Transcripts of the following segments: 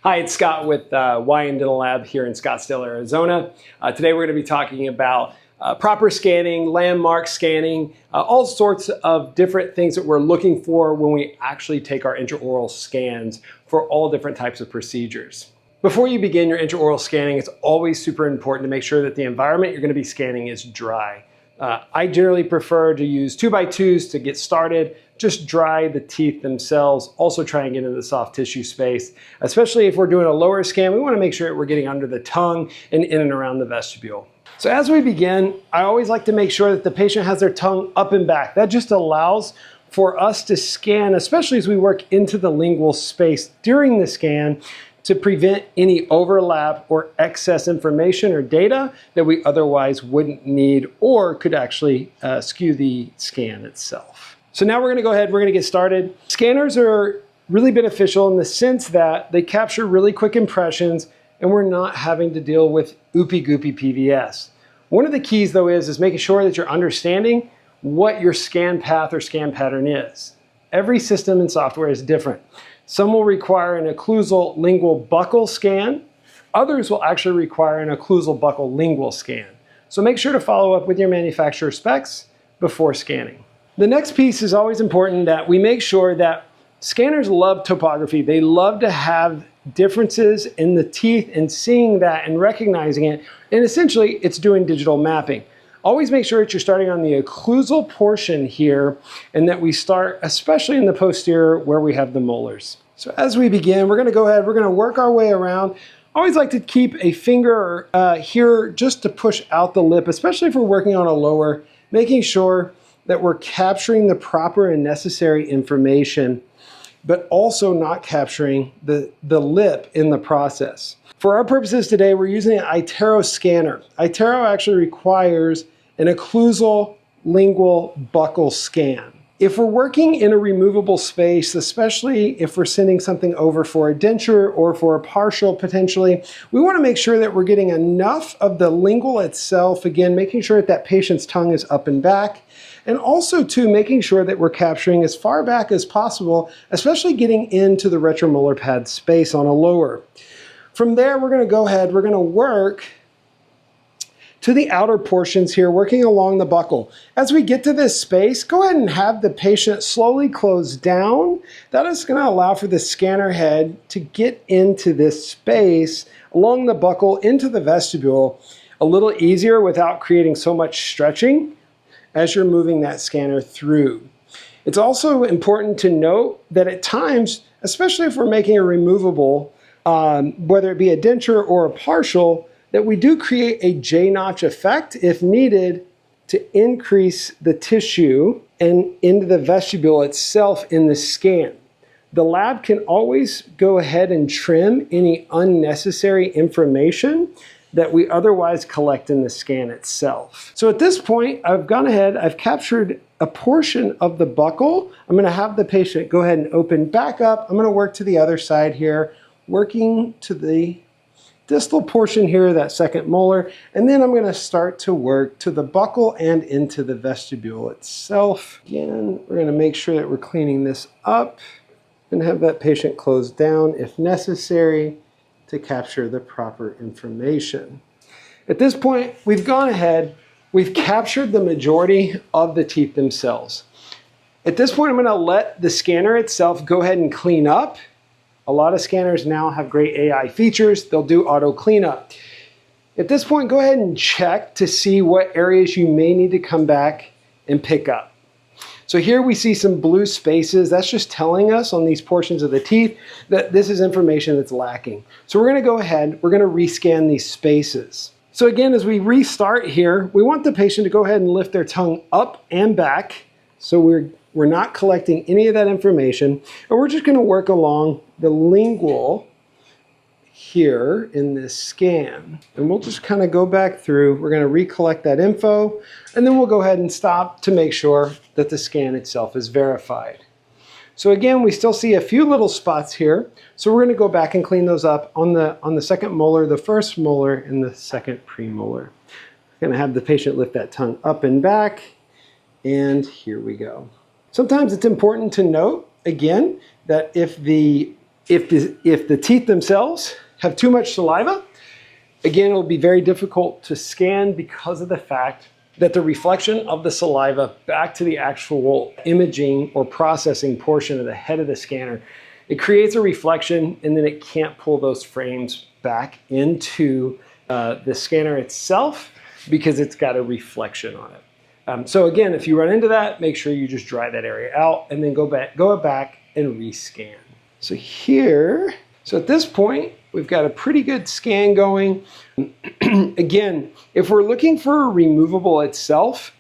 Hi, it's Scott with YN Dental Lab here in Scottsdale, Arizona. Today we're going to be talking about proper scanning, landmark scanning, all sorts of different things that we're looking for when we actually take our intraoral scans for all different types of procedures. Before you begin your intraoral scanning, it's always super important to make sure that the environment you're going to be scanning is dry. I generally prefer to use 2x2s to get started. Just dry the teeth themselves. Also try and get into the soft tissue space. Especially if we're doing a lower scan, we want to make sure that we're getting under the tongue and in and around the vestibule. So as we begin, I always like to make sure that the patient has their tongue up and back. That just allows for us to scan, especially as we work into the lingual space during the scan, to prevent any overlap or excess information or data that we otherwise wouldn't need or could actually skew the scan itself. So now we're going to get started. Scanners are really beneficial in the sense that they capture really quick impressions and we're not having to deal with oopy-goopy PVS. One of the keys though is making sure that you're understanding what your scan path or scan pattern is. Every system and software is different. Some will require an occlusal lingual buccal scan. Others will actually require an occlusal buccal lingual scan. So make sure to follow up with your manufacturer specs before scanning. The next piece is always important that we make sure that scanners love topography. They love to have differences in the teeth and seeing that and recognizing it. And essentially, it's doing digital mapping. Always make sure that you're starting on the occlusal portion here and that we start especially in the posterior where we have the molars. So as we begin, we're going to work our way around. I always like to keep a finger here just to push out the lip, especially if we're working on a lower, making sure that we're capturing the proper and necessary information, but also not capturing the lip in the process. For our purposes today, we're using an iTero scanner. iTero actually requires an occlusal lingual buccal scan. If we're working in a removable space, especially if we're sending something over for a denture or for a partial potentially, we want to make sure that we're getting enough of the lingual itself, again, making sure that that patient's tongue is up and back, and also too, making sure that we're capturing as far back as possible, especially getting into the retromolar pad space on a lower. From there, we're going to work to the outer portions here, working along the buccal. As we get to this space, go ahead and have the patient slowly close down. That is going to allow for the scanner head to get into this space along the buccal into the vestibule a little easier without creating so much stretching as you're moving that scanner through. It's also important to note that at times, especially if we're making a removable, whether it be a denture or a partial, that we do create a J-notch effect if needed to increase the tissue and into the vestibule itself in the scan. The lab can always go ahead and trim any unnecessary information that we otherwise collect in the scan itself. So at this point, I've captured a portion of the buccal. I'm going to have the patient go ahead and open back up. I'm going to work to the other side here, working to the distal portion here, that second molar, and then I'm going to start to work to the buccal and into the vestibule itself. Again, we're going to make sure that we're cleaning this up and have that patient close down if necessary to capture the proper information. At this point, we've gone ahead, we've captured the majority of the teeth themselves. At this point, I'm going to let the scanner itself go ahead and clean up. A lot of scanners now have great AI features. They'll do auto cleanup. At this point, go ahead and check to see what areas you may need to come back and pick up. So here we see some blue spaces. That's just telling us on these portions of the teeth that this is information that's lacking. So we're going to go ahead, we're going to rescan these spaces. So again, as we restart here, we want the patient to go ahead and lift their tongue up and back. So we're not collecting any of that information. And we're just going to work along the lingual here in this scan. And we'll just kind of go back through. We're going to recollect that info. And then we'll go ahead and stop to make sure that the scan itself is verified. So again, we still see a few little spots here. So we're going to go back and clean those up on the second molar, the first molar, and the second premolar. I'm going to have the patient lift that tongue up and back. And here we go. Sometimes it's important to note, again, that if the If the teeth themselves have too much saliva, again, it'll be very difficult to scan because of the fact that the reflection of the saliva back to the actual imaging or processing portion of the head of the scanner, it creates a reflection and then it can't pull those frames back into the scanner itself because it's got a reflection on it. So again, if you run into that, make sure you just dry that area out and then go back and rescan. So here, so at this point, we've got a pretty good scan going. Again, if we're looking for a removable itself,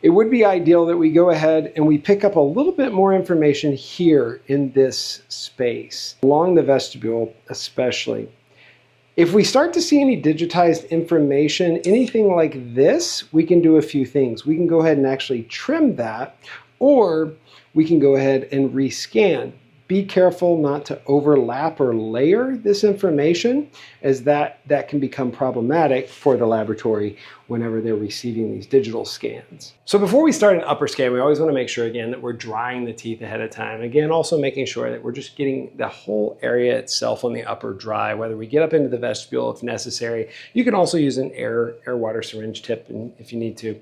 it would be ideal that we go ahead and we pick up a little bit more information here in this space, along the vestibule especially. If we start to see any digitized information, anything like this, we can do a few things. We can go ahead and actually trim that, or we can go ahead and rescan. Be careful not to overlap or layer this information, as that can become problematic for the laboratory whenever they're receiving these digital scans. So before we start an upper scan, we always want to make sure again that we're drying the teeth ahead of time. Again, also making sure that we're just getting the whole area itself on the upper dry, whether we get up into the vestibule if necessary. You can also use an air water syringe tip if you need to.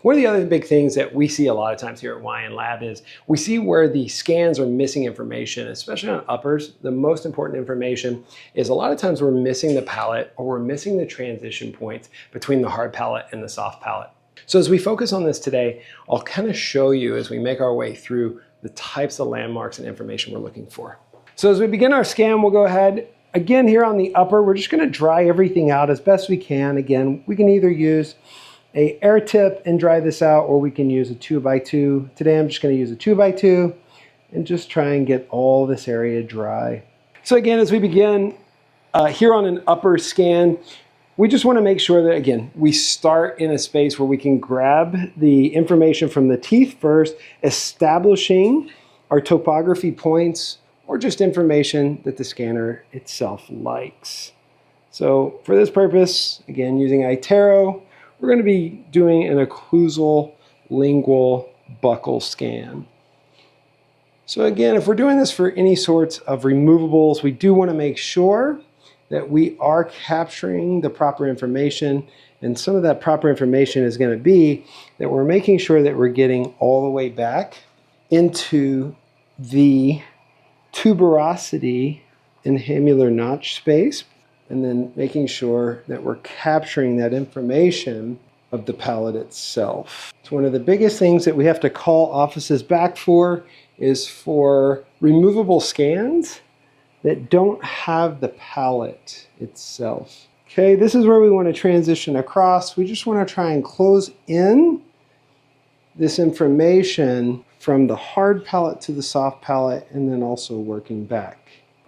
One of the other big things that we see a lot of times here at YN Lab is we see where the scans are missing information, especially on uppers. The most important information is a lot of times we're missing the palate or we're missing the transition points between the hard palate and the soft palate. So as we focus on this today, I'll kind of show you as we make our way through the types of landmarks and information we're looking for. So as we begin our scan, we'll go ahead, again here on the upper, we're just going to dry everything out as best we can. Again, we can either use an air tip and dry this out, or we can use a 2x2. Today I'm just going to use a 2x2 and just try and get all this area dry. So again, as we begin here on an upper scan, we just want to make sure that, again, we start in a space where we can grab the information from the teeth first, establishing our topography points or just information that the scanner itself likes. So for this purpose, again, using iTero, we're going to be doing an occlusal lingual buccal scan. So again, if we're doing this for any sorts of removables, we do want to make sure that we are capturing the proper information, and some of that proper information is going to be that we're making sure that we're getting all the way back into the tuberosity and hamular notch space, and then making sure that we're capturing that information of the palate itself. It's one of the biggest things that we have to call offices back for is for removable scans that don't have the palate itself. Okay, this is where we want to transition across. We just want to try and close in this information from the hard palate to the soft palate, and then also working back.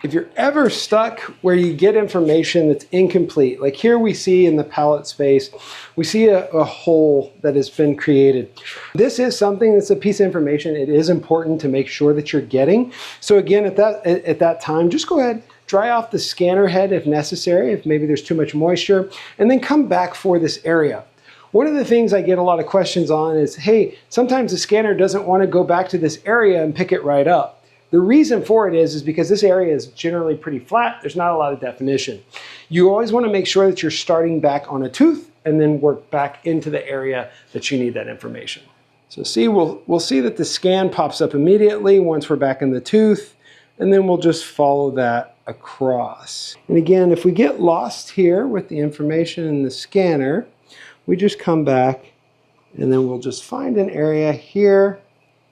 If you're ever stuck where you get information that's incomplete, like here we see in the palate space, we see a hole that has been created. This is something that's a piece of information it is important to make sure that you're getting. So again, at that time, just go ahead, dry off the scanner head if necessary, if maybe there's too much moisture, and then come back for this area. One of the things I get a lot of questions on is, hey, sometimes the scanner doesn't want to go back to this area and pick it right up. The reason for it is because this area is generally pretty flat. There's not a lot of definition. You always want to make sure that you're starting back on a tooth and then work back into the area that you need that information. So see, we'll see that the scan pops up immediately once we're back in the tooth, and then we'll just follow that across. And again, if we get lost here with the information in the scanner, we just come back and then we'll just find an area here,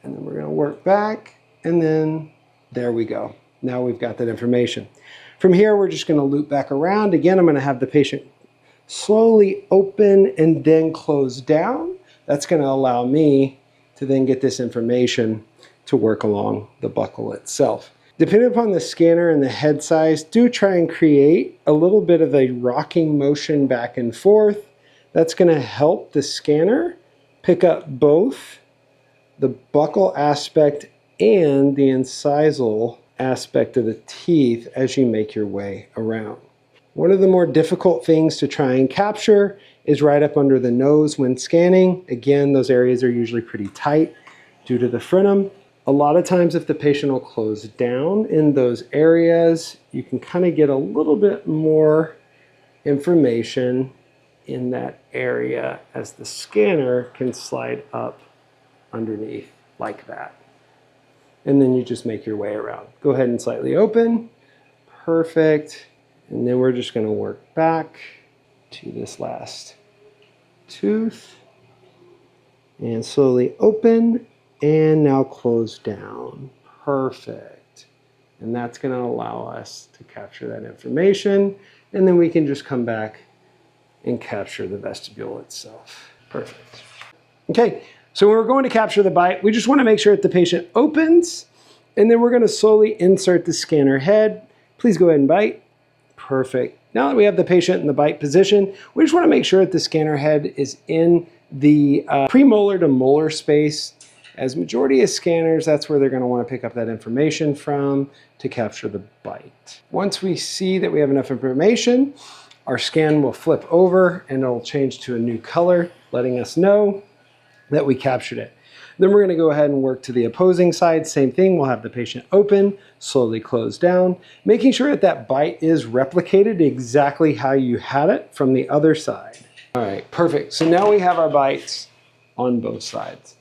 and then we're going to work back. And then there we go. Now we've got that information. From here, we're just going to loop back around. Again, I'm going to have the patient slowly open and then close down. That's going to allow me to then get this information to work along the buccal itself. Depending upon the scanner and the head size, do try and create a little bit of a rocking motion back and forth. That's going to help the scanner pick up both the buccal aspect and the incisal aspect of the teeth as you make your way around. One of the more difficult things to try and capture is right up under the nose when scanning. Again, those areas are usually pretty tight due to the frenum. A lot of times if the patient will close down in those areas, you can kind of get a little bit more information in that area as the scanner can slide up underneath like that. And then you just make your way around. Go ahead and slightly open. Perfect. And then we're just going to work back to this last tooth. And slowly open and now close down. Perfect. And that's going to allow us to capture that information. And then we can just come back and capture the vestibule itself. Perfect. Okay, so when we're going to capture the bite, we just want to make sure that the patient opens, and then we're going to slowly insert the scanner head. Please go ahead and bite. Perfect. Now that we have the patient in the bite position, we just want to make sure that the scanner head is in the premolar to molar space. As majority of scanners, that's where they're going to want to pick up that information from to capture the bite. Once we see that we have enough information, our scan will flip over and it'll change to a new color, letting us know that we captured it. Then we're going to go ahead and work to the opposing side. Same thing, we'll have the patient open, slowly close down, making sure that that bite is replicated exactly how you had it from the other side. All right, perfect. So now we have our bites on both sides.